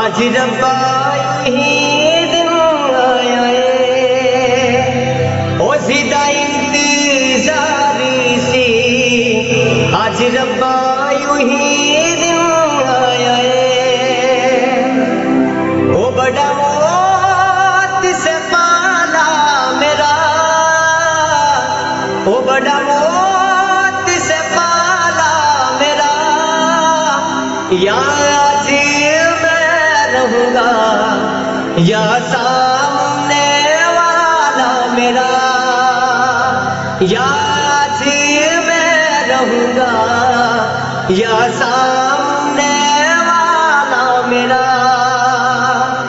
آج ربا یہی دن آیا ہے، او زیادہ انتظار سی، آج ربا یہی دن آیا ہے، او بڑا موت سے پالا میرا، او بڑا موت سے پالا میرا، یا آج میں رہوں گا یا سامنے والا میرا، یا آج میں رہوں گا یا سامنے